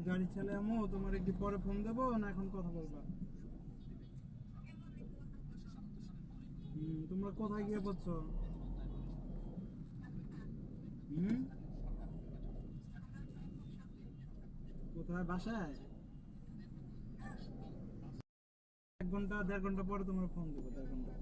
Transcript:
গাড়ি চালে আমো, তোমার একটু পরে ফোন দেবো না এখন কথা বলবা? তোমরা কোথায় গিয়ে পড়ছো? হুম, কোথায়, বাসায়? 1 ঘন্টা 1.5 ঘন্টা পরে তোমার ফোন দেবো, 1.5 ঘন্টা।